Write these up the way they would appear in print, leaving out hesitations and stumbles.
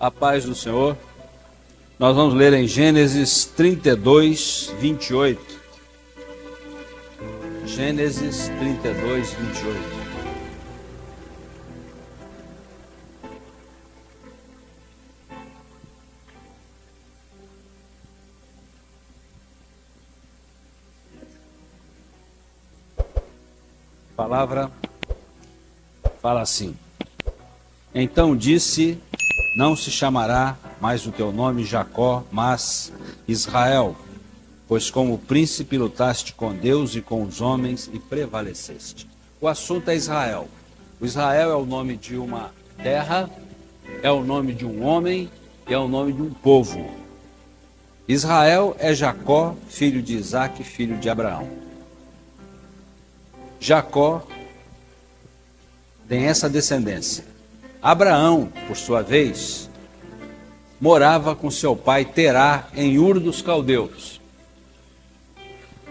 A paz do Senhor. Nós vamos ler em Gênesis 32, 28. Gênesis 32, 28. A palavra fala assim: Então disse: Não se chamará mais o teu nome Jacó, mas Israel, pois como príncipe lutaste com Deus e com os homens e prevaleceste. O assunto é Israel. O Israel é o nome de uma terra, é o nome de um homem e é o nome de um povo. Israel é Jacó, filho de Isaque, filho de Abraão. Jacó tem essa descendência. Abraão, por sua vez, morava com seu pai Terá em Ur dos Caldeus.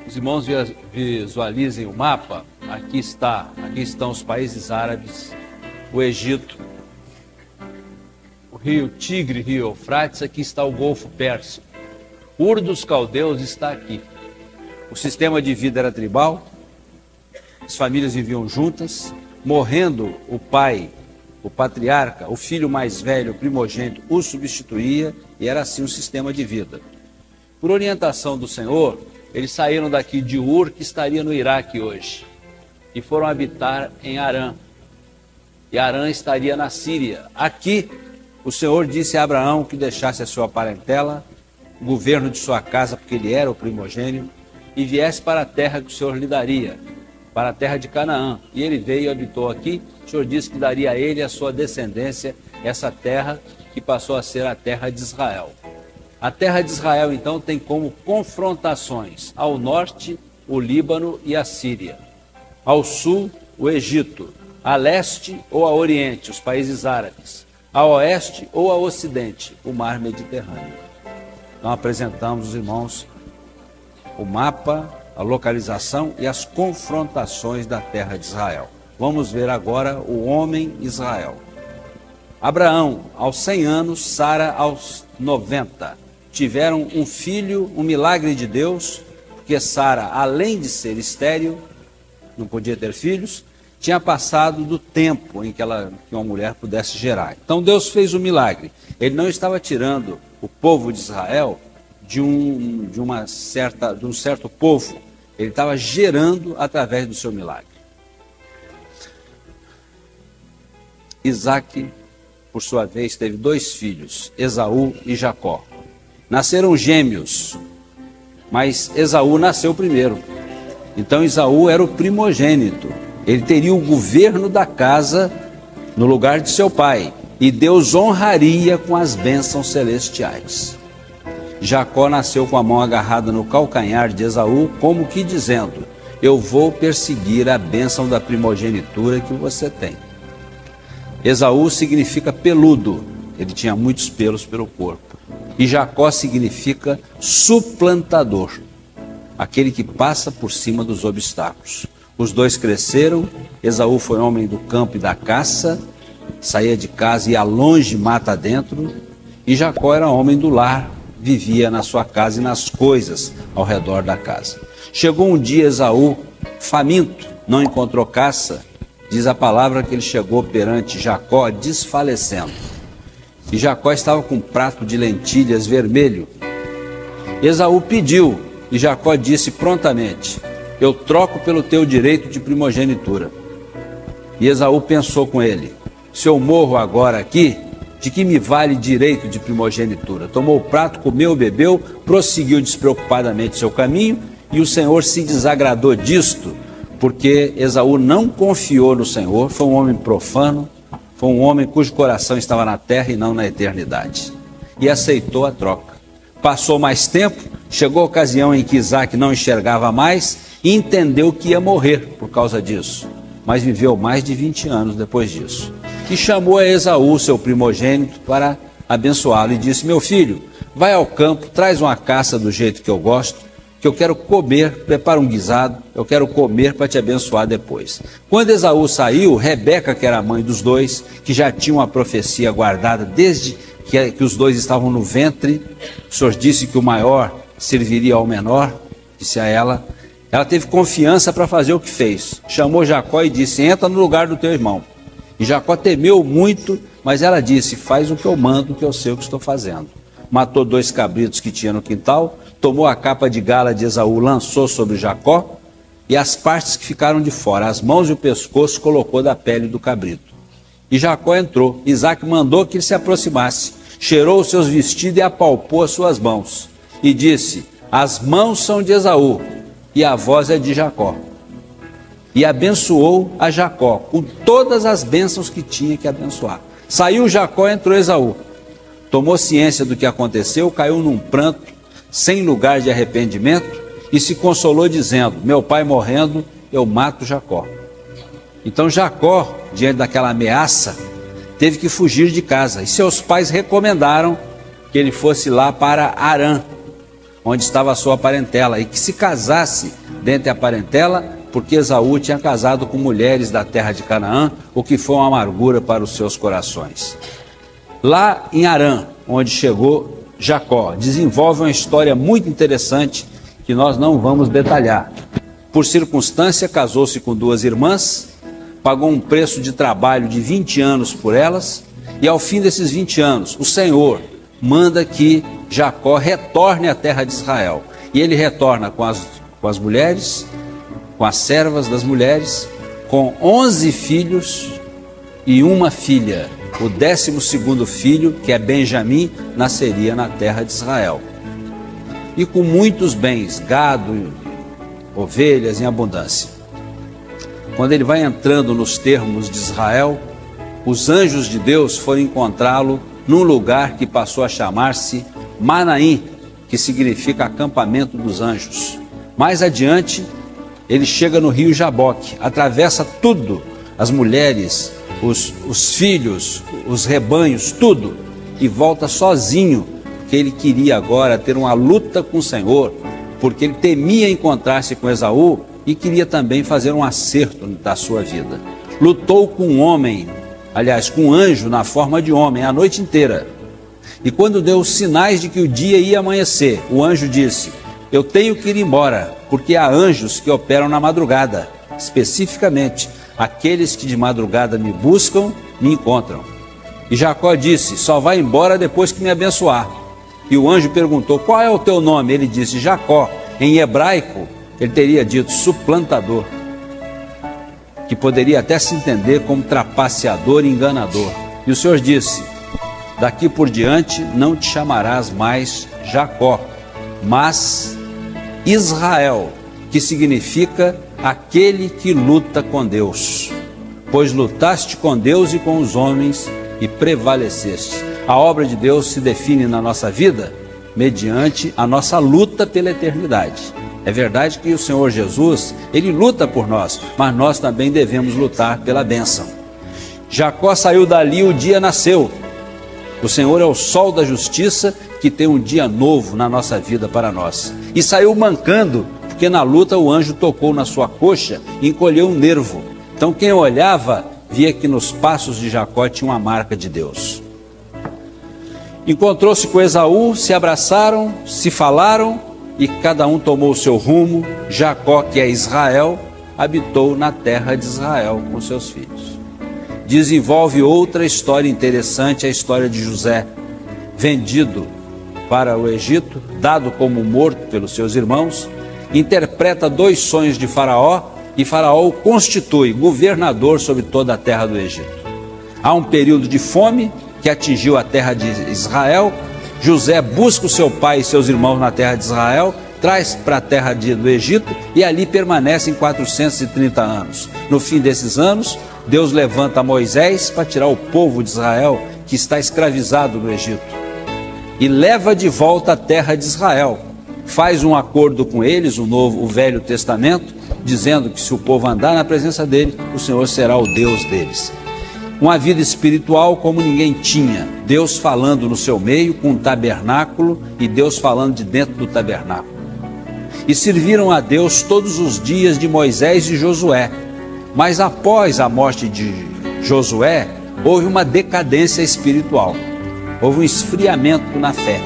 Os irmãos visualizem o mapa. Aqui estão os países árabes, o Egito, o rio Tigre, rio Eufrates, aqui está o Golfo Pérsico. Ur dos Caldeus está aqui. O sistema de vida era tribal, as famílias viviam juntas, morrendo o pai, o patriarca, o filho mais velho, o primogênito, o substituía, e era assim o sistema de vida. Por orientação do Senhor, eles saíram daqui de Ur, que estaria no Iraque hoje, e foram habitar em Harã. E Harã estaria na Síria. Aqui, o Senhor disse a Abraão que deixasse a sua parentela, o governo de sua casa, porque ele era o primogênito, e viesse para a terra que o Senhor lhe daria, para a terra de Canaã. E ele veio e habitou aqui. O Senhor disse que daria a ele e a sua descendência essa terra que passou a ser a terra de Israel. A terra de Israel, então, tem como confrontações ao norte o Líbano e a Síria, ao sul o Egito, a leste ou a oriente os países árabes, a oeste ou a ocidente o mar Mediterrâneo. Então apresentamos os irmãos o mapa, a localização e as confrontações da terra de Israel. Vamos ver agora o homem Israel. Abraão, aos 100 anos, Sara aos 90. Tiveram um filho, um milagre de Deus, porque Sara, além de ser estéril, não podia ter filhos, tinha passado do tempo em que uma mulher pudesse gerar. Então Deus fez um milagre. Ele não estava tirando o povo de Israel de um certo povo. Ele estava gerando através do seu milagre. Isaque, por sua vez, teve 2 filhos, Esaú e Jacó. Nasceram gêmeos, mas Esaú nasceu primeiro. Então Esaú era o primogênito. Ele teria o governo da casa no lugar de seu pai. E Deus honraria com as bênçãos celestiais. Jacó nasceu com a mão agarrada no calcanhar de Esaú, como que dizendo: eu vou perseguir a bênção da primogenitura que você tem. Esaú significa peludo, ele tinha muitos pelos pelo corpo. E Jacó significa suplantador, aquele que passa por cima dos obstáculos. Os dois cresceram. Esaú foi homem do campo e da caça, saía de casa e ia longe, mata dentro. E Jacó era homem do lar, vivia na sua casa e nas coisas ao redor da casa. Chegou um dia Esaú, faminto, não encontrou caça. Diz a palavra que ele chegou perante Jacó desfalecendo. E Jacó estava com um prato de lentilhas vermelho. Esaú pediu, e Jacó disse prontamente: eu troco pelo teu direito de primogenitura. E Esaú pensou com ele: se eu morro agora aqui, de que me vale direito de primogenitura? Tomou o prato, comeu, bebeu, prosseguiu despreocupadamente seu caminho, e o Senhor se desagradou disto, porque Esaú não confiou no Senhor, foi um homem profano, foi um homem cujo coração estava na terra e não na eternidade. E aceitou a troca. Passou mais tempo, chegou a ocasião em que Isaque não enxergava mais e entendeu que ia morrer por causa disso. Mas viveu mais de 20 anos depois disso. E chamou a Esaú, seu primogênito, para abençoá-lo e disse: meu filho, vai ao campo, traz uma caça do jeito que eu gosto, que eu quero comer, prepara um guisado, eu quero comer para te abençoar depois. Quando Esaú saiu, Rebeca, que era a mãe dos dois, que já tinha uma profecia guardada desde que os dois estavam no ventre, o Senhor disse que o maior serviria ao menor, disse a ela teve confiança para fazer o que fez. Chamou Jacó e disse: entra no lugar do teu irmão. E Jacó temeu muito, mas ela disse: faz o que eu mando, que eu sei o que estou fazendo. Matou 2 cabritos que tinha no quintal, tomou a capa de gala de Esaú, lançou sobre Jacó, e as partes que ficaram de fora, as mãos e o pescoço, colocou da pele do cabrito. E Jacó entrou. Isaac mandou que ele se aproximasse, cheirou os seus vestidos e apalpou as suas mãos. E disse: as mãos são de Esaú, e a voz é de Jacó. E abençoou a Jacó com todas as bênçãos que tinha que abençoar. Saiu Jacó, entrou Esaú. Tomou ciência do que aconteceu, caiu num pranto, sem lugar de arrependimento, e se consolou dizendo: meu pai morrendo, eu mato Jacó. Então Jacó, diante daquela ameaça, teve que fugir de casa, e seus pais recomendaram que ele fosse lá para Harã, onde estava a sua parentela, e que se casasse dentre a parentela, porque Esaú tinha casado com mulheres da terra de Canaã, o que foi uma amargura para os seus corações. Lá em Harã, onde chegou Jacó, desenvolve uma história muito interessante que nós não vamos detalhar. Por circunstância, casou-se com 2 irmãs, pagou um preço de trabalho de 20 anos por elas, e ao fim desses 20 anos, o Senhor manda que Jacó retorne à terra de Israel. E ele retorna com as mulheres, com as servas das mulheres, com 11 filhos e uma filha. O 12º filho, que é Benjamim, nasceria na terra de Israel. E com muitos bens, gado, ovelhas em abundância. Quando ele vai entrando nos termos de Israel, os anjos de Deus foram encontrá-lo num lugar que passou a chamar-se Manaim, que significa acampamento dos anjos. Mais adiante, ele chega no rio Jaboque, atravessa tudo, as mulheres, os filhos, os rebanhos, tudo, e volta sozinho, porque ele queria agora ter uma luta com o Senhor, porque ele temia encontrar-se com Esaú e queria também fazer um acerto da sua vida. Lutou com um homem, aliás, com um anjo na forma de homem, a noite inteira. E quando deu os sinais de que o dia ia amanhecer, o anjo disse: eu tenho que ir embora, porque há anjos que operam na madrugada, especificamente aqueles que de madrugada me buscam, me encontram. E Jacó disse: só vai embora depois que me abençoar. E o anjo perguntou: qual é o teu nome? Ele disse: Jacó. Em hebraico, ele teria dito suplantador, que poderia até se entender como trapaceador e enganador. E o Senhor disse: daqui por diante não te chamarás mais Jacó, mas Israel, que significa aquele que luta com Deus, pois lutaste com Deus e com os homens e prevaleceste. A obra de Deus se define na nossa vida mediante a nossa luta pela eternidade. É verdade que o Senhor Jesus, ele luta por nós, mas nós também devemos lutar pela bênção. Jacó saiu dali, o dia nasceu. O Senhor é o sol da justiça, que tem um dia novo na nossa vida para nós. E saiu mancando, porque na luta o anjo tocou na sua coxa e encolheu um nervo. Então quem olhava, via que nos passos de Jacó tinha uma marca de Deus. Encontrou-se com Esaú, se abraçaram, se falaram, e cada um tomou o seu rumo. Jacó, que é Israel, habitou na terra de Israel com seus filhos. Desenvolve outra história interessante, a história de José, vendido para o Egito, dado como morto pelos seus irmãos, interpreta 2 sonhos de Faraó, e Faraó o constitui governador sobre toda a terra do Egito. Há um período de fome que atingiu a terra de Israel. José busca o seu pai e seus irmãos na terra de Israel, traz para a terra do Egito e ali permanece em 430 anos. No fim desses anos, Deus levanta Moisés para tirar o povo de Israel, que está escravizado no Egito, e leva de volta a terra de Israel. Faz um acordo com eles, o Velho Testamento, dizendo que se o povo andar na presença dele, o Senhor será o Deus deles. Uma vida espiritual como ninguém tinha, Deus falando no seu meio com um tabernáculo e Deus falando de dentro do tabernáculo. e serviram a Deus todos os dias de Moisés e Josué. Mas após a morte de Josué, houve uma decadência espiritual, houve um esfriamento na fé.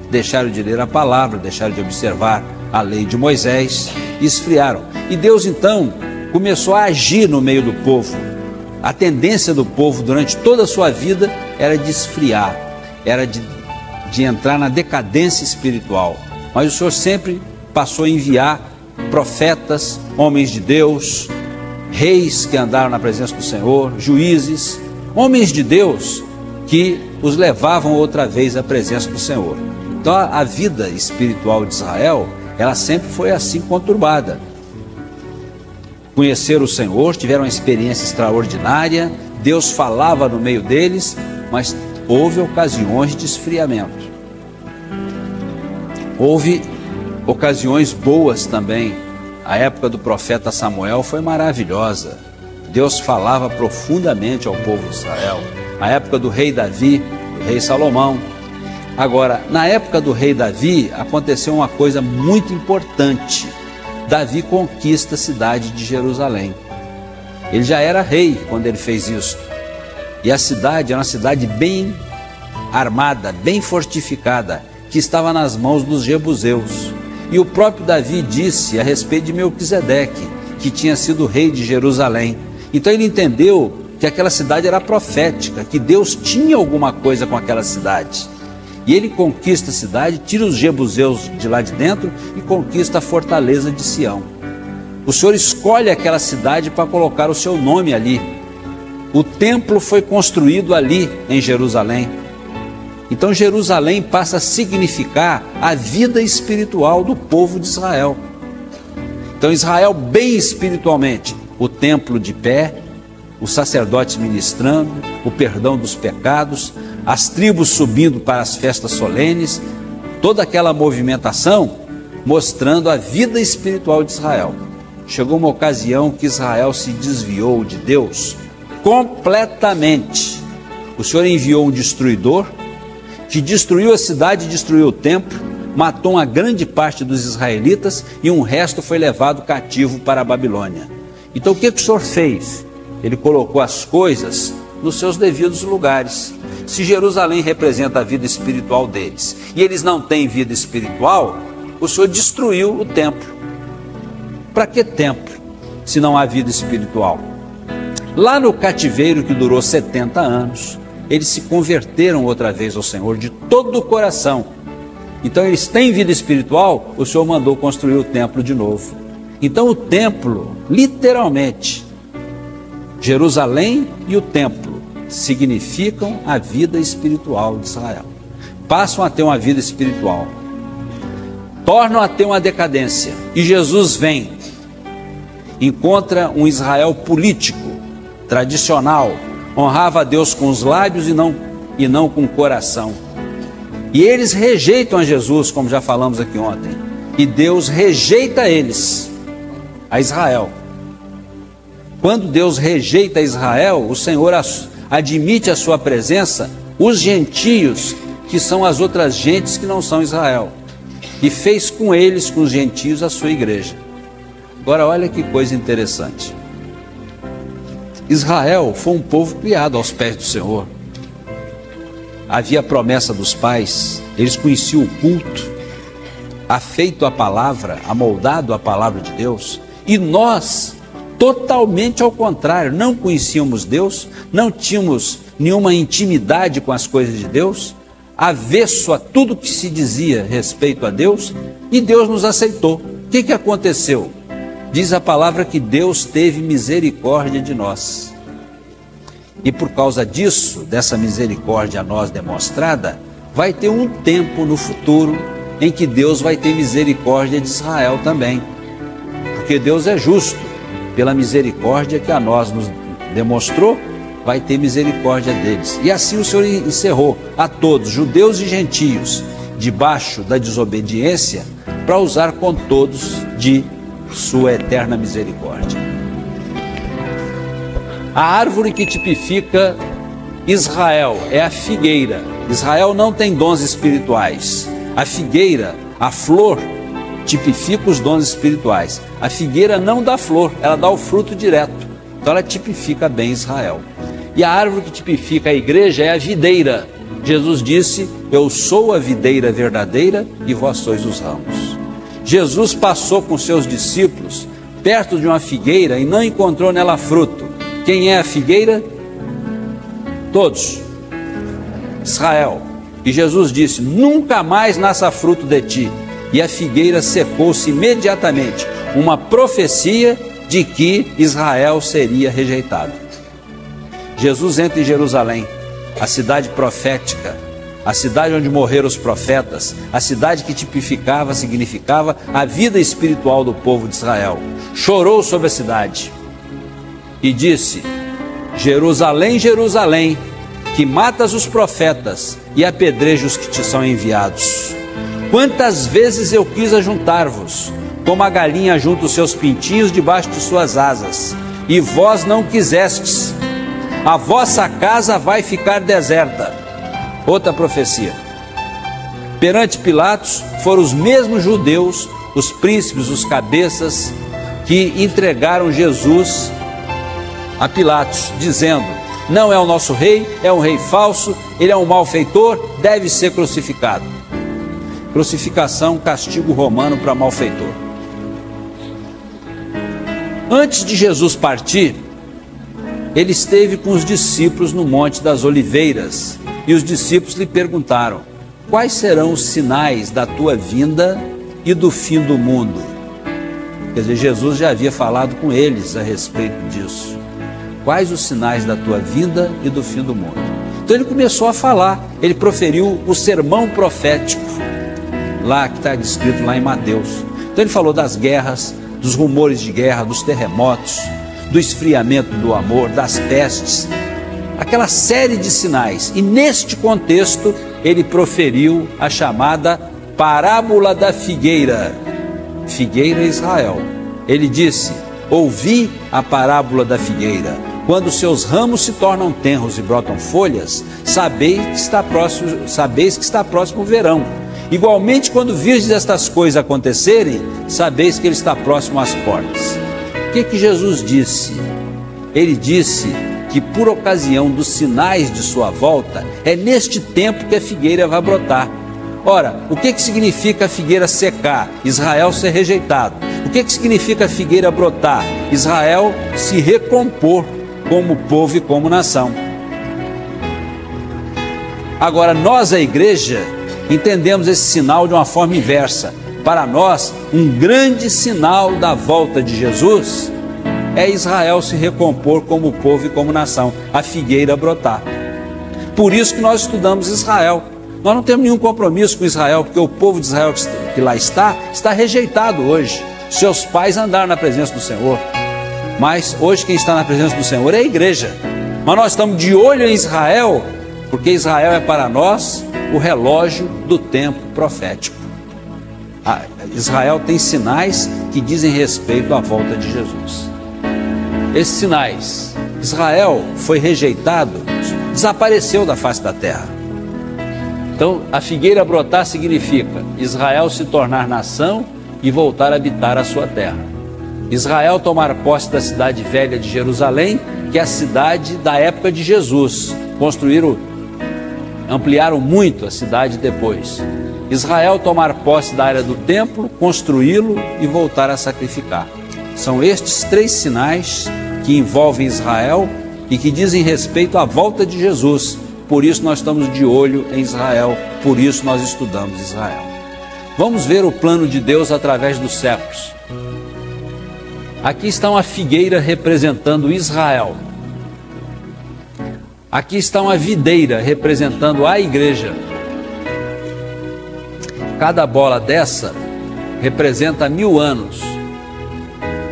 Deixaram de ler a palavra, deixaram de observar a lei de Moisés e esfriaram. E Deus então começou a agir no meio do povo. A tendência do povo durante toda a sua vida era de esfriar, era de entrar na decadência espiritual. Mas o Senhor sempre passou a enviar profetas, homens de Deus, reis que andaram na presença do Senhor, juízes, homens de Deus que os levavam outra vez à presença do Senhor. Então a vida espiritual de Israel, ela sempre foi assim conturbada. Conheceram o Senhor, tiveram uma experiência extraordinária, Deus falava no meio deles, mas houve ocasiões de esfriamento. Houve ocasiões boas também. A época do profeta Samuel foi maravilhosa. Deus falava profundamente ao povo de Israel. A época do rei Davi, do rei Salomão. Agora, na época do rei Davi, aconteceu uma coisa muito importante. Davi conquista a cidade de Jerusalém. Ele já era rei quando ele fez isso. E a cidade era uma cidade bem armada, bem fortificada, que estava nas mãos dos jebuseus. E o próprio Davi disse a respeito de Melquisedeque, que tinha sido rei de Jerusalém. Então ele entendeu que aquela cidade era profética, que Deus tinha alguma coisa com aquela cidade. E ele conquista a cidade, tira os jebuseus de lá de dentro e conquista a fortaleza de Sião. O Senhor escolhe aquela cidade para colocar o seu nome ali. O templo foi construído ali em Jerusalém. Então Jerusalém passa a significar a vida espiritual do povo de Israel. Então Israel bem espiritualmente, o templo de pé, os sacerdotes ministrando, o perdão dos pecados, as tribos subindo para as festas solenes, toda aquela movimentação mostrando a vida espiritual de Israel. Chegou uma ocasião que Israel se desviou de Deus completamente. O Senhor enviou um destruidor que destruiu a cidade, destruiu o templo, matou uma grande parte dos israelitas e um resto foi levado cativo para a Babilônia. Então o que o Senhor fez? Ele colocou as coisas nos seus devidos lugares. Se Jerusalém representa a vida espiritual deles e eles não têm vida espiritual, o Senhor destruiu o templo. Para que templo, se não há vida espiritual? Lá no cativeiro, que durou 70 anos, eles se converteram outra vez ao Senhor de todo o coração. Então eles têm vida espiritual, o Senhor mandou construir o templo de novo. Então o templo, literalmente, Jerusalém e o templo, significam a vida espiritual de Israel. Passam a ter uma vida espiritual, tornam a ter uma decadência. E Jesus vem, encontra um Israel político, tradicional, honrava a Deus com os lábios e não com o coração. E eles rejeitam a Jesus, como já falamos aqui ontem. E Deus rejeita eles, a Israel. Quando Deus rejeita Israel, o Senhor admite a sua presença, os gentios, que são as outras gentes que não são Israel. E fez com eles, com os gentios, a sua igreja. Agora olha que coisa interessante. Israel foi um povo criado aos pés do Senhor. Havia a promessa dos pais, eles conheciam o culto, afeito à palavra, amoldado à palavra de Deus. E nós, totalmente ao contrário, não conhecíamos Deus, não tínhamos nenhuma intimidade com as coisas de Deus, avesso a tudo que se dizia respeito a Deus, e Deus nos aceitou. O que aconteceu? Diz a palavra que Deus teve misericórdia de nós. E por causa disso, dessa misericórdia a nós demonstrada, vai ter um tempo no futuro em que Deus vai ter misericórdia de Israel também. Porque Deus é justo. Pela misericórdia que a nós nos demonstrou, vai ter misericórdia deles. E assim o Senhor encerrou a todos, judeus e gentios, debaixo da desobediência, para usar com todos de sua eterna misericórdia. A árvore que tipifica Israel é a figueira. Israel não tem dons espirituais. A figueira, a flor, tipifica os dons espirituais. A figueira não dá flor, ela dá o fruto direto. Então ela tipifica bem Israel. E a árvore que tipifica a igreja é a videira. Jesus disse: eu sou a videira verdadeira e vós sois os ramos. Jesus passou com seus discípulos perto de uma figueira e não encontrou nela fruto. Quem é a figueira? Todos. Israel. E Jesus disse: nunca mais nasça fruto de ti. E a figueira secou-se imediatamente. Uma profecia de que Israel seria rejeitado. Jesus entra em Jerusalém, a cidade profética, a cidade onde morreram os profetas, a cidade que tipificava, significava a vida espiritual do povo de Israel. Chorou sobre a cidade e disse: Jerusalém, Jerusalém, que matas os profetas e apedrejas os que te são enviados. Quantas vezes eu quis ajuntar-vos, como a galinha junta os seus pintinhos debaixo de suas asas, e vós não quisestes. A vossa casa vai ficar deserta. Outra profecia. Perante Pilatos, foram os mesmos judeus, os príncipes, os cabeças, que entregaram Jesus a Pilatos, dizendo: não é o nosso rei, é um rei falso, ele é um malfeitor, deve ser crucificado. Crucificação, castigo romano para malfeitor. Antes de Jesus partir, ele esteve com os discípulos no Monte das Oliveiras, e os discípulos lhe perguntaram: quais serão os sinais da tua vinda e do fim do mundo? Quer dizer, Jesus já havia falado com eles a respeito disso. Quais os sinais da tua vinda e do fim do mundo? Então ele começou a falar, ele proferiu o sermão profético, lá que está descrito lá em Mateus. Então ele falou das guerras, dos rumores de guerra, dos terremotos, do esfriamento do amor, das pestes, aquela série de sinais. E neste contexto ele proferiu a chamada parábola da figueira. Figueira Israel. Ele disse: ouvi a parábola da figueira. Quando seus ramos se tornam tenros e brotam folhas, sabeis que está próximo o verão. Igualmente, quando virdes estas coisas acontecerem, sabeis que ele está próximo às portas. O que Jesus disse? Ele disse que por ocasião dos sinais de sua volta, é neste tempo que a figueira vai brotar. Ora, o que significa a figueira secar? Israel ser rejeitado. O que significa a figueira brotar? Israel se recompor como povo e como nação. Agora, nós, a igreja, entendemos esse sinal de uma forma inversa. Para nós, um grande sinal da volta de Jesus é Israel se recompor como povo e como nação, a figueira brotar. Por isso que nós estudamos Israel. Nós não temos nenhum compromisso com Israel, porque o povo de Israel que lá está rejeitado hoje. Seus pais andaram na presença do Senhor, mas hoje quem está na presença do Senhor é a igreja. Mas nós estamos de olho em Israel, porque Israel é para nós o relógio do tempo profético. Israel tem sinais que dizem respeito à volta de Jesus. Esses sinais: Israel foi rejeitado, desapareceu da face da terra. Então, a figueira brotar significa Israel se tornar nação e voltar a habitar a sua terra. Israel tomar posse da cidade velha de Jerusalém, que é a cidade da época de Jesus. Ampliaram muito a cidade depois. Israel tomar posse da área do templo, construí-lo e voltar a sacrificar. São estes três sinais que envolvem Israel e que dizem respeito à volta de Jesus. Por isso nós estamos de olho em Israel, por isso nós estudamos Israel. Vamos ver o plano de Deus através dos séculos. Aqui está uma figueira representando Israel. Aqui está uma videira representando a igreja. Cada bola dessa representa 1000 anos.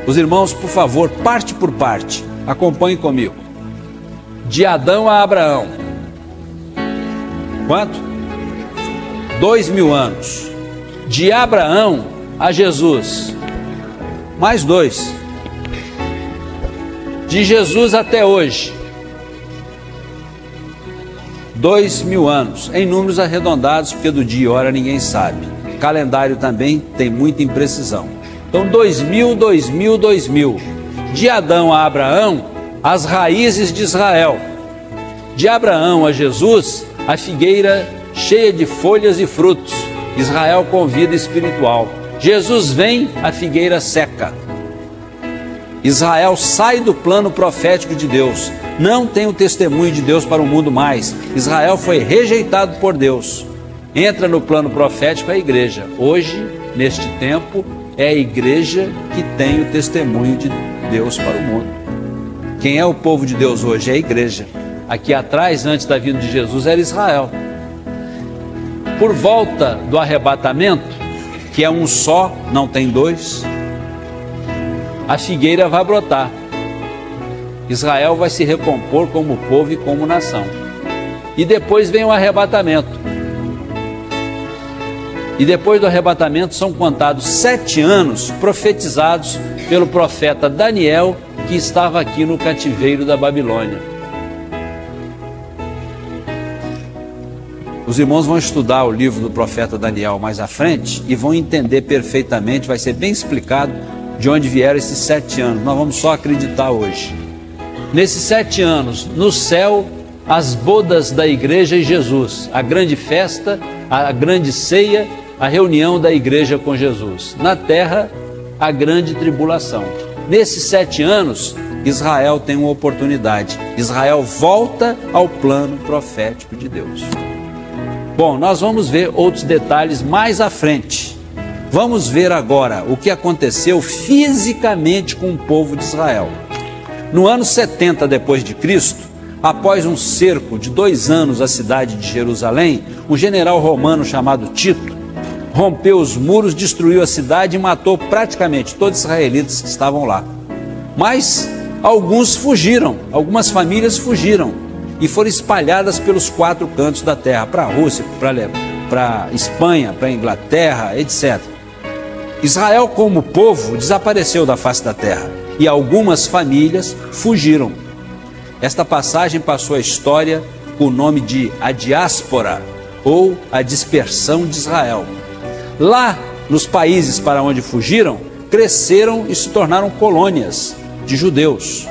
Os irmãos, por favor, parte por parte, acompanhem comigo. De Adão a Abraão. Quanto? 2000 anos. De Abraão a Jesus. Mais 2. De Jesus até hoje. 2000 anos. Em números arredondados, porque do dia e hora ninguém sabe. calendário também tem muita imprecisão. Então 2000. De Adão a Abraão, as raízes de Israel. De Abraão a Jesus, a figueira cheia de folhas e frutos. Israel com vida espiritual. Jesus vem, a figueira seca. Israel sai do plano profético de Deus. Não tem o testemunho de Deus para o mundo mais. Israel foi rejeitado por Deus. Entra no plano profético a igreja. Hoje, neste tempo, é a igreja que tem o testemunho de Deus para o mundo. Quem é o povo de Deus hoje? É a igreja. Aqui atrás, antes da vinda de Jesus, era Israel. Por volta do arrebatamento, que é um só, não tem dois, a figueira vai brotar. Israel vai se recompor como povo e como nação. E depois vem o arrebatamento. E depois do arrebatamento são contados 7 anos profetizados pelo profeta Daniel, que estava aqui no cativeiro da Babilônia. Os irmãos vão estudar o livro do profeta Daniel mais à frente e vão entender perfeitamente, vai ser bem explicado de onde vieram esses 7 anos. Nós vamos só acreditar hoje. Nesses 7 anos, no céu, as bodas da igreja e Jesus, a grande festa, a grande ceia, a reunião da igreja com Jesus. Na terra, a grande tribulação. Nesses 7 anos, Israel tem uma oportunidade. Israel volta ao plano profético de Deus. Bom, nós vamos ver outros detalhes mais à frente. Vamos ver agora o que aconteceu fisicamente com o povo de Israel. No ano 70 depois de Cristo, após um cerco de 2 anos à cidade de Jerusalém, um general romano chamado Tito rompeu os muros, destruiu a cidade e matou praticamente todos os israelitas que estavam lá. Mas alguns fugiram, algumas famílias fugiram e foram espalhadas pelos 4 cantos da terra, para a Rússia, para a Espanha, para a Inglaterra, etc. Israel como povo desapareceu da face da terra e algumas famílias fugiram. Esta passagem passou a história com o nome de a diáspora ou a dispersão de Israel. Lá, nos países para onde fugiram, cresceram e se tornaram colônias de judeus,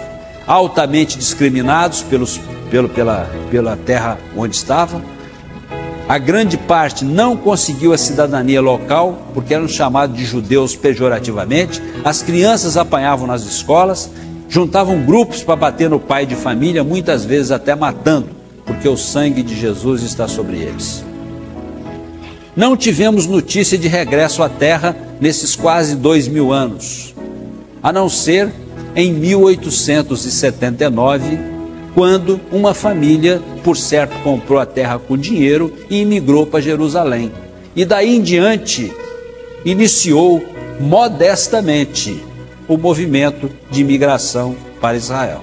altamente discriminados pela terra onde estava. A grande parte não conseguiu a cidadania local, porque eram chamados de judeus pejorativamente. As crianças apanhavam nas escolas, juntavam grupos para bater no pai de família, muitas vezes até matando, porque o sangue de Jesus está sobre eles. Não tivemos notícia de regresso à terra nesses quase 2000 anos, a não ser em 1879, quando uma família, por certo, comprou a terra com dinheiro e imigrou para Jerusalém. E daí em diante, iniciou modestamente o movimento de imigração para Israel.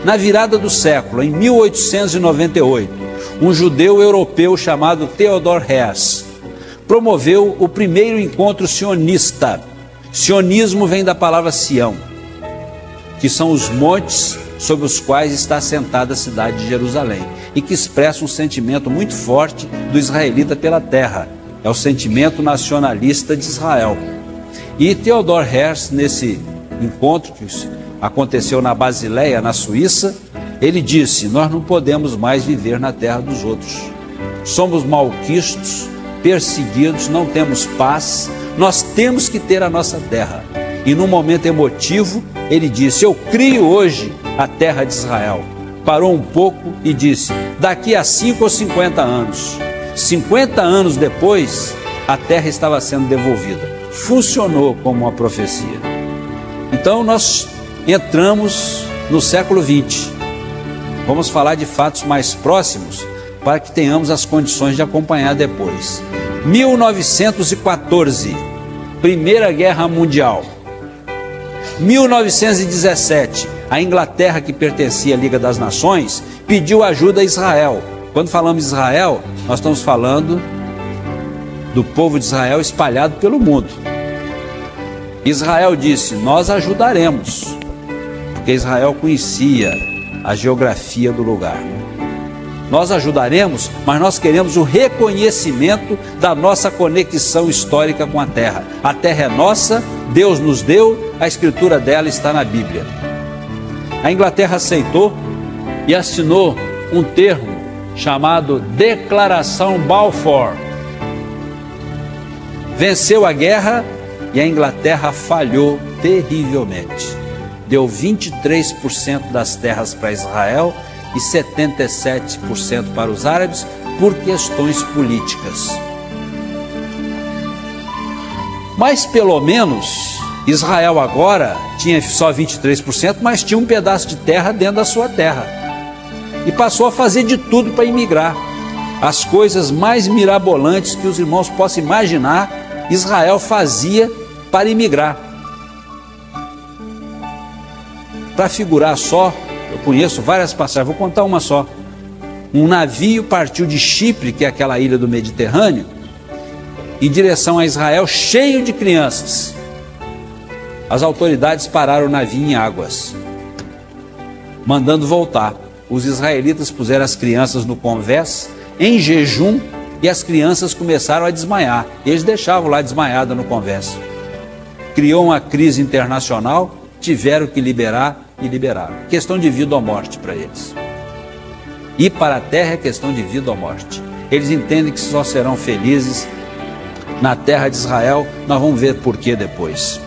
Na virada do século, em 1898, um judeu europeu chamado Theodor Herzl promoveu o primeiro encontro sionista. Sionismo vem da palavra Sião, que são os montes sobre os quais está assentada a cidade de Jerusalém, e que expressa um sentimento muito forte do israelita pela terra. É o sentimento nacionalista de Israel. E Theodor Herzl, nesse encontro que aconteceu na Basileia, na Suíça, ele disse: nós não podemos mais viver na terra dos outros. Somos malquistos, perseguidos, não temos paz, nós temos que ter a nossa terra. E num momento emotivo, ele disse: eu crio hoje a terra de Israel. Parou um pouco e disse: daqui a 5 ou 50 anos. 50 anos depois, a terra estava sendo devolvida. Funcionou como uma profecia. Então nós entramos no século 20. Vamos falar de fatos mais próximos para que tenhamos as condições de acompanhar depois. 1914, Primeira Guerra Mundial. 1917, a Inglaterra, que pertencia à Liga das Nações, pediu ajuda a Israel. Quando falamos Israel, nós estamos falando do povo de Israel espalhado pelo mundo. Israel disse: nós ajudaremos, porque Israel conhecia a geografia do lugar. Nós ajudaremos, mas nós queremos o reconhecimento da nossa conexão histórica com a terra. A terra é nossa, Deus nos deu, a escritura dela está na Bíblia. A Inglaterra aceitou e assinou um termo chamado Declaração Balfour. Venceu a guerra e a Inglaterra falhou terrivelmente. Deu 23% das terras para Israel e 77% para os árabes por questões políticas. Mas pelo menos Israel agora tinha só 23%, mas tinha um pedaço de terra dentro da sua terra. E passou a fazer de tudo para imigrar. As coisas mais mirabolantes que os irmãos possam imaginar, Israel fazia para imigrar. Para figurar só, eu conheço várias passagens, vou contar uma só. Um navio partiu de Chipre, que é aquela ilha do Mediterrâneo, em direção a Israel, cheio de crianças. As autoridades pararam o navio em águas, mandando voltar. Os israelitas puseram as crianças no convés, em jejum, e as crianças começaram a desmaiar. Eles deixavam lá desmaiada no convés. Criou uma crise internacional, tiveram que liberar e liberaram. Questão de vida ou morte para eles. Ir para a terra é questão de vida ou morte. Eles entendem que só serão felizes na terra de Israel. Nós vamos ver por que depois.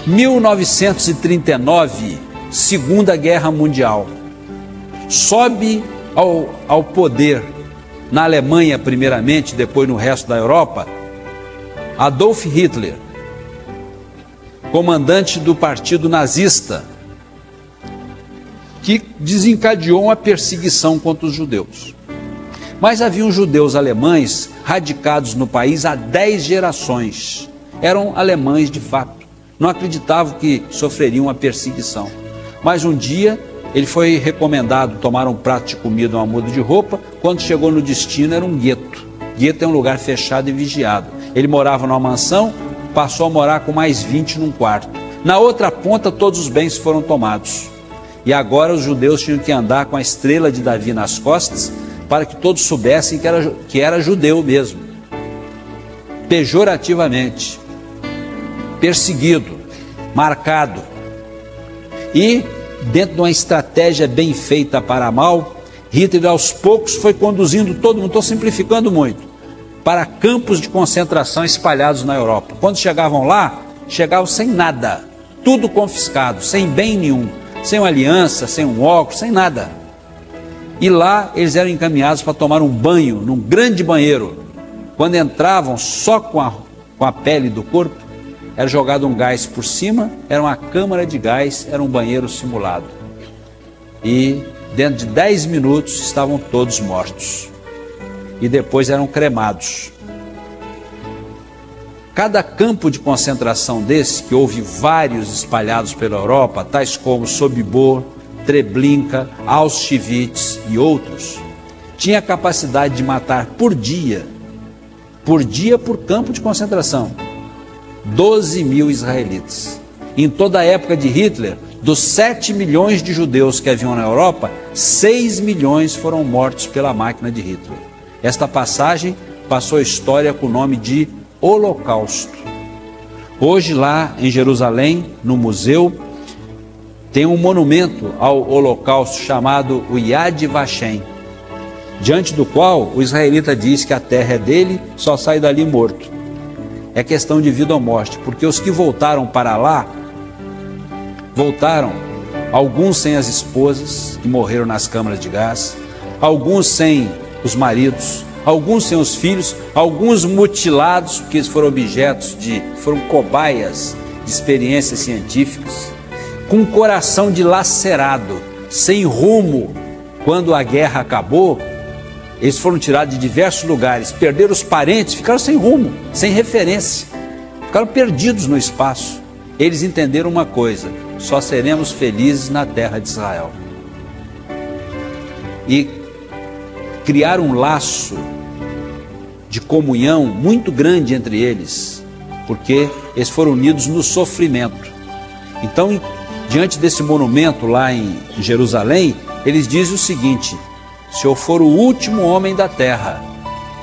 1939, Segunda Guerra Mundial. Sobe ao poder na Alemanha primeiramente, depois no resto da Europa, Adolf Hitler, comandante do partido nazista, que desencadeou uma perseguição contra os judeus. Mas haviam judeus alemães radicados no país há 10 gerações. Eram alemães de fato. Não acreditavam que sofreriam uma perseguição. Mas um dia ele foi recomendado tomar um prato de comida, uma muda de roupa. Quando chegou no destino era um gueto. Gueto é um lugar fechado e vigiado. Ele morava numa mansão, passou a morar com mais 20 num quarto. Na outra ponta todos os bens foram tomados. E agora os judeus tinham que andar com a estrela de Davi nas costas para que todos soubessem que era judeu mesmo. Pejorativamente. Perseguido, marcado. E, dentro de uma estratégia bem feita para mal, Hitler aos poucos foi conduzindo todo mundo, estou simplificando muito, para campos de concentração espalhados na Europa. Quando chegavam lá, chegavam sem nada, tudo confiscado, sem bem nenhum, sem uma aliança, sem um óculos, sem nada. E lá eles eram encaminhados para tomar um banho, num grande banheiro. Quando entravam só com a pele do corpo, era jogado um gás por cima, era uma câmara de gás, era um banheiro simulado. E dentro de 10 minutos estavam todos mortos. E depois eram cremados. Cada campo de concentração desse, que houve vários espalhados pela Europa, tais como Sobibor, Treblinka, Auschwitz e outros, tinha a capacidade de matar por dia por campo de concentração, 12 mil israelitas. Em toda a época de Hitler, dos 7 milhões de judeus que haviam na Europa, 6 milhões foram mortos pela máquina de Hitler. Esta passagem passou a história com o nome de Holocausto. Hoje lá em Jerusalém, no museu, tem um monumento ao Holocausto chamado o Yad Vashem, diante do qual o israelita diz que a terra é dele, só sai dali morto. É questão de vida ou morte, porque os que voltaram para lá, voltaram, alguns sem as esposas, que morreram nas câmaras de gás, alguns sem os maridos, alguns sem os filhos, alguns mutilados, porque eles foram foram cobaias de experiências científicas, com o coração dilacerado, sem rumo. Quando a guerra acabou, eles foram tirados de diversos lugares, perderam os parentes, ficaram sem rumo, sem referência, ficaram perdidos no espaço. Eles entenderam uma coisa: só seremos felizes na terra de Israel. E criaram um laço de comunhão muito grande entre eles, porque eles foram unidos no sofrimento. Então, diante desse monumento lá em Jerusalém, eles dizem o seguinte: se eu for o último homem da terra,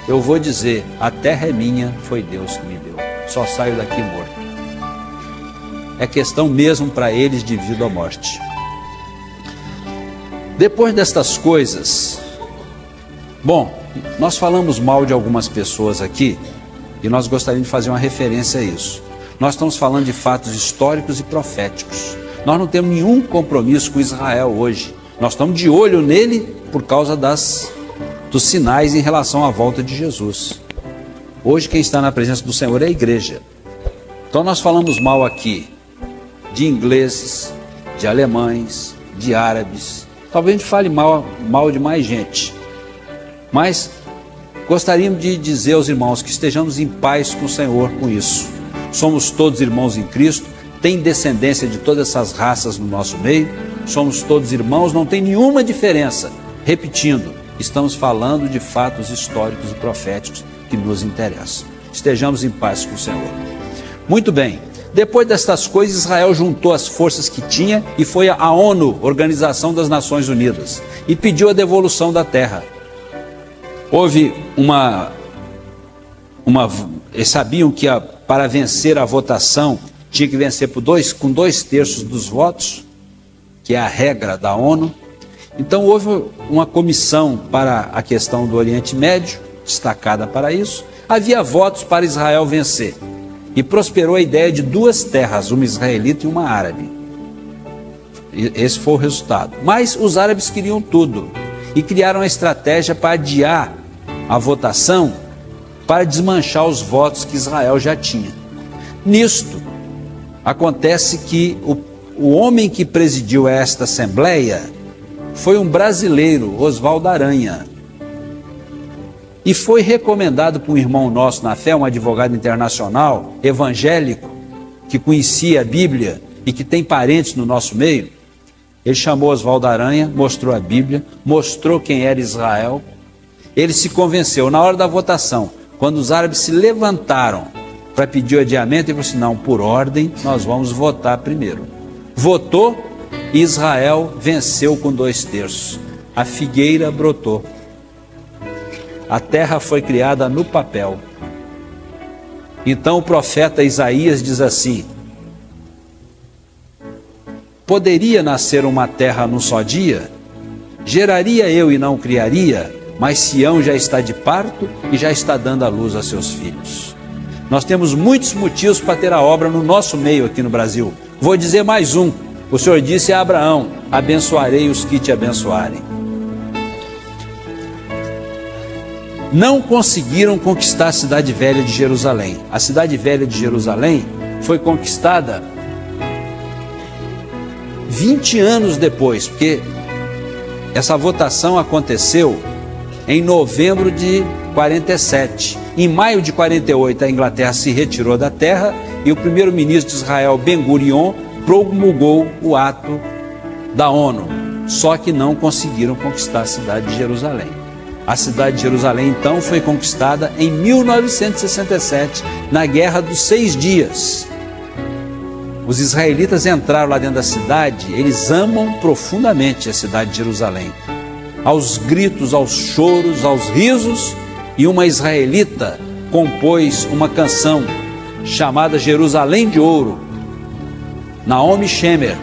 eu vou dizer, a terra é minha, foi Deus que me deu. Só saio daqui morto. É questão mesmo para eles de vida ou morte. Depois destas coisas, bom, nós falamos mal de algumas pessoas aqui e nós gostaríamos de fazer uma referência a isso. Nós estamos falando de fatos históricos e proféticos. Nós não temos nenhum compromisso com Israel hoje. Nós estamos de olho nele por causa dos sinais em relação à volta de Jesus. Hoje quem está na presença do Senhor é a igreja. Então nós falamos mal aqui de ingleses, de alemães, de árabes. Talvez a gente fale mal de mais gente. Mas gostaríamos de dizer aos irmãos que estejamos em paz com o Senhor com isso. Somos todos irmãos em Cristo, tem descendência de todas essas raças no nosso meio, somos todos irmãos, não tem nenhuma diferença. Repetindo, estamos falando de fatos históricos e proféticos que nos interessam. Estejamos em paz com o Senhor. Muito bem, depois destas coisas, Israel juntou as forças que tinha e foi à ONU, Organização das Nações Unidas, e pediu a devolução da terra. Houve eles sabiam que para vencer a votação tinha que vencer com 2/3 dos votos, que é a regra da ONU. Então houve uma comissão para a questão do Oriente Médio, destacada para isso. Havia votos para Israel vencer. E prosperou a ideia de 2 terras, uma israelita e uma árabe. Esse foi o resultado. Mas os árabes queriam tudo e criaram uma estratégia para adiar a votação, para desmanchar os votos que Israel já tinha. Nisto, acontece que o homem que presidiu esta assembleia foi um brasileiro, Oswaldo Aranha, e foi recomendado por um irmão nosso na fé, um advogado internacional, evangélico, que conhecia a Bíblia e que tem parentes no nosso meio. Ele chamou Oswaldo Aranha, mostrou a Bíblia, mostrou quem era Israel. Ele se convenceu. Na hora da votação, quando os árabes se levantaram para pedir o adiamento, ele falou assim, não, por ordem, nós vamos votar primeiro. Votou e Israel venceu com 2/3. A figueira brotou. A terra foi criada no papel. Então o profeta Isaías diz assim, poderia nascer uma terra num só dia? Geraria eu e não criaria? Mas Sião já está de parto e já está dando à luz a seus filhos. Nós temos muitos motivos para ter a obra no nosso meio aqui no Brasil. Vou dizer mais um. O Senhor disse a Abraão, abençoarei os que te abençoarem. Não conseguiram conquistar a cidade velha de Jerusalém. A cidade velha de Jerusalém foi conquistada 20 anos depois, porque essa votação aconteceu em novembro de 47. Em maio de 48, a Inglaterra se retirou da terra e o primeiro-ministro de Israel, Ben-Gurion, promulgou o ato da ONU. Só que não conseguiram conquistar a cidade de Jerusalém. A cidade de Jerusalém, então, foi conquistada em 1967, na Guerra dos 6 Dias. Os israelitas entraram lá dentro da cidade, eles amam profundamente a cidade de Jerusalém. Aos gritos, aos choros, aos risos, e uma israelita compôs uma canção chamada Jerusalém de Ouro, Naomi Shemer.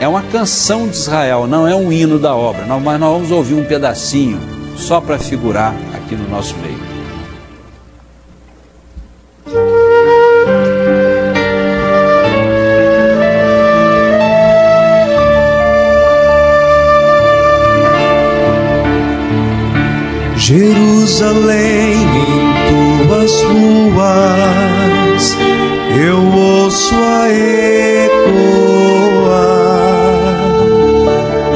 É uma canção de Israel, não é um hino da obra, mas nós vamos ouvir um pedacinho, só para figurar aqui no nosso meio. Jerusalém, em tuas ruas, eu ouço a ecoar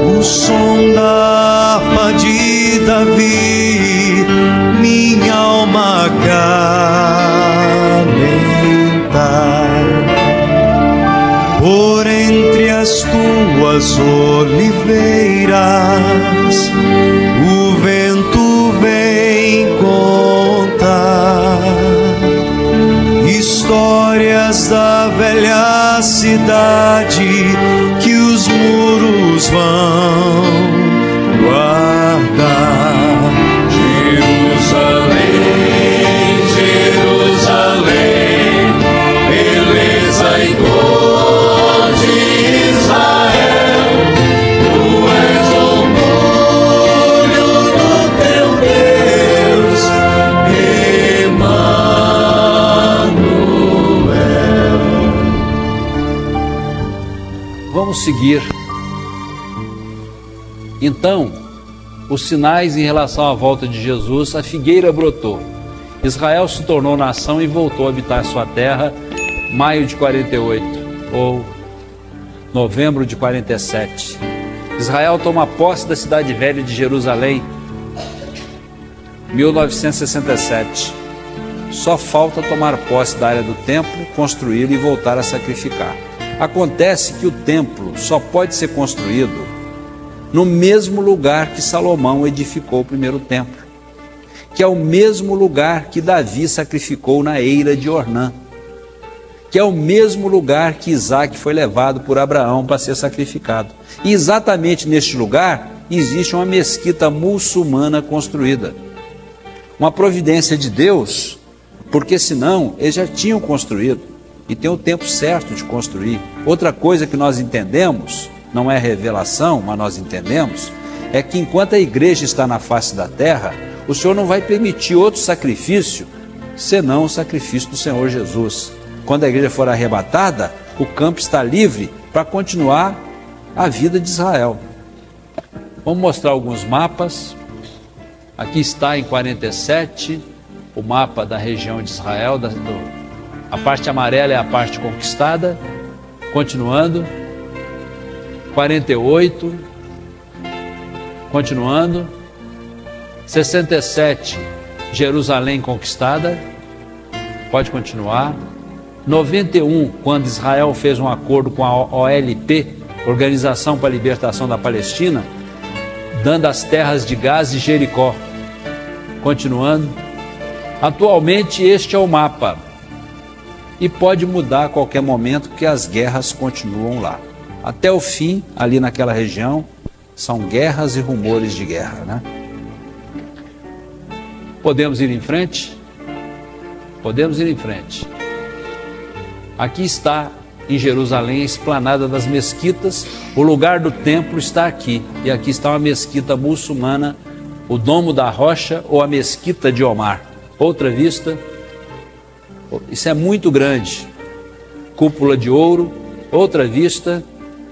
o som da harpa de Davi, minha alma calentar. Por entre as tuas oliveiras, o vento vem contar histórias da velha cidade que os muros vão seguir. Então, os sinais em relação à volta de Jesus, a figueira brotou. Israel se tornou nação e voltou a habitar sua terra, maio de 48, ou novembro de 47. Israel toma posse da cidade velha de Jerusalém, 1967. Só falta tomar posse da área do templo, construí-lo e voltar a sacrificar. Acontece que o templo só pode ser construído no mesmo lugar que Salomão edificou o primeiro templo, que é o mesmo lugar que Davi sacrificou na eira de Ornã, que é o mesmo lugar que Isaac foi levado por Abraão para ser sacrificado. E exatamente neste lugar existe uma mesquita muçulmana construída. Uma providência de Deus, porque senão eles já tinham construído e tem o tempo certo de construir. Outra coisa que nós entendemos, não é revelação, mas nós entendemos, é que enquanto a igreja está na face da terra, o Senhor não vai permitir outro sacrifício, senão o sacrifício do Senhor Jesus. Quando a igreja for arrebatada, o campo está livre para continuar a vida de Israel. Vamos mostrar alguns mapas. Aqui está em 47 o mapa da região de Israel. A parte amarela é a parte conquistada. Continuando. 48. Continuando. 67, Jerusalém conquistada. Pode continuar. 91, quando Israel fez um acordo com a OLP, Organização para a Libertação da Palestina, dando as terras de Gaza e Jericó. Continuando. Atualmente este é o mapa. E pode mudar a qualquer momento, porque as guerras continuam lá. Até o fim, ali naquela região, são guerras e rumores de guerra, né? Podemos ir em frente? Podemos ir em frente. Aqui está em Jerusalém a esplanada das mesquitas, o lugar do templo está aqui, e aqui está uma mesquita muçulmana, o Domo da Rocha ou a Mesquita de Omar. Outra vista, isso é muito grande, cúpula de ouro. Outra vista,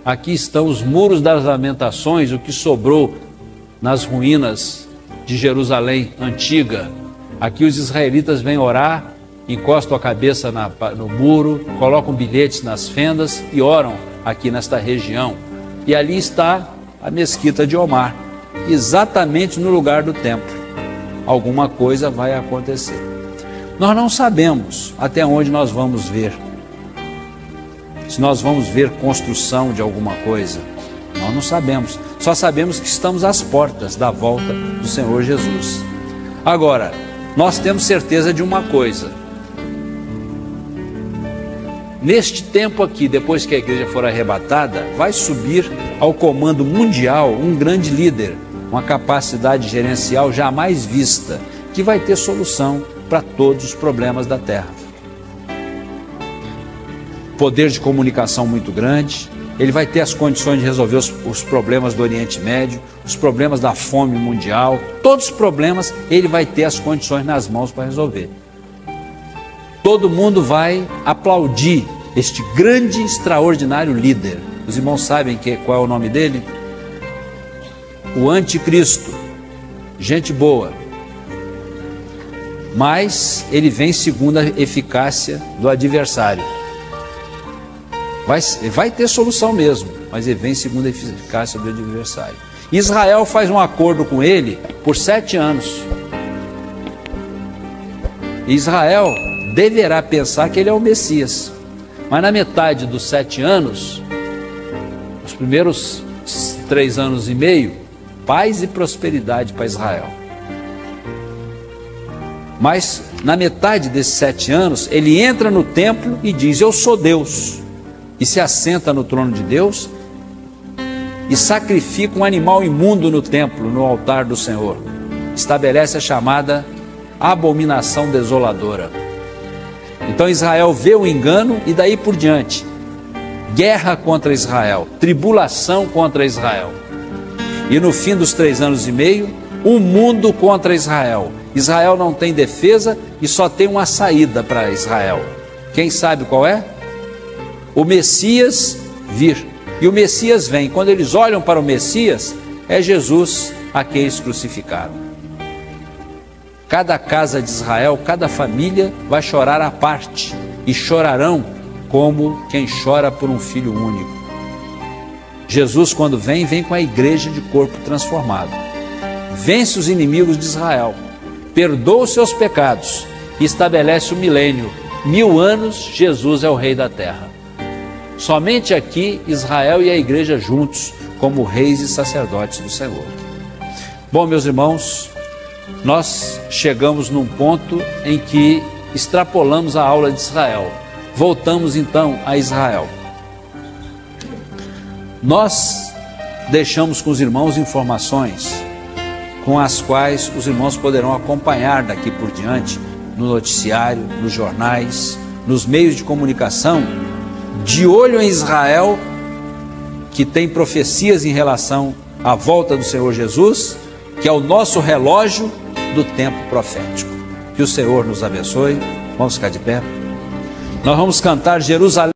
aqui estão os muros das lamentações, o que sobrou nas ruínas de Jerusalém antiga. Aqui os israelitas vêm orar, encostam a cabeça no muro, colocam bilhetes nas fendas e oram aqui nesta região. E ali está a Mesquita de Omar, exatamente no lugar do templo. Alguma coisa vai acontecer. Nós não sabemos até onde nós vamos ver. Se nós vamos ver construção de alguma coisa, nós não sabemos. Só sabemos que estamos às portas da volta do Senhor Jesus. Agora, nós temos certeza de uma coisa. Neste tempo aqui, depois que a igreja for arrebatada, vai subir ao comando mundial um grande líder, uma capacidade gerencial jamais vista, que vai ter solução para todos os problemas da terra. Poder de comunicação muito grande, ele vai ter as condições de resolver os problemas do Oriente Médio, os problemas da fome mundial, todos os problemas ele vai ter as condições nas mãos para resolver. Todo mundo vai aplaudir este grande, extraordinário líder. Os irmãos sabem qual é o nome dele? O Anticristo. Gente boa. Mas ele vem segundo a eficácia do adversário. Vai ter solução mesmo, mas ele vem segundo a eficácia do adversário. Israel faz um acordo com ele por 7 anos. Israel deverá pensar que ele é o Messias. Mas na metade dos 7 anos, os primeiros 3 anos e meio, paz e prosperidade para Israel. Mas na metade desses 7 anos, ele entra no templo e diz: eu sou Deus. E se assenta no trono de Deus e sacrifica um animal imundo no templo, no altar do Senhor. Estabelece a chamada abominação desoladora. Então Israel vê o engano e daí por diante, guerra contra Israel, tribulação contra Israel. E no fim dos 3 anos e meio, o mundo contra Israel. Israel não tem defesa e só tem uma saída para Israel. Quem sabe qual é? O Messias vir. E o Messias vem. Quando eles olham para o Messias, é Jesus a quem eles crucificaram. Cada casa de Israel, cada família vai chorar à parte, e chorarão como quem chora por um filho único. Jesus, quando vem, vem com a igreja de corpo transformado. Vence os inimigos de Israel, perdoa os seus pecados e estabelece o milênio. 1000 anos, Jesus é o rei da terra. Somente aqui, Israel e a igreja juntos, como reis e sacerdotes do Senhor. Bom, meus irmãos, nós chegamos num ponto em que extrapolamos a aula de Israel. Voltamos então a Israel. Nós deixamos com os irmãos informações com as quais os irmãos poderão acompanhar daqui por diante no noticiário, nos jornais, nos meios de comunicação, de olho em Israel, que tem profecias em relação à volta do Senhor Jesus, que é o nosso relógio do tempo profético. Que o Senhor nos abençoe. Vamos ficar de pé. Nós vamos cantar Jerusalém.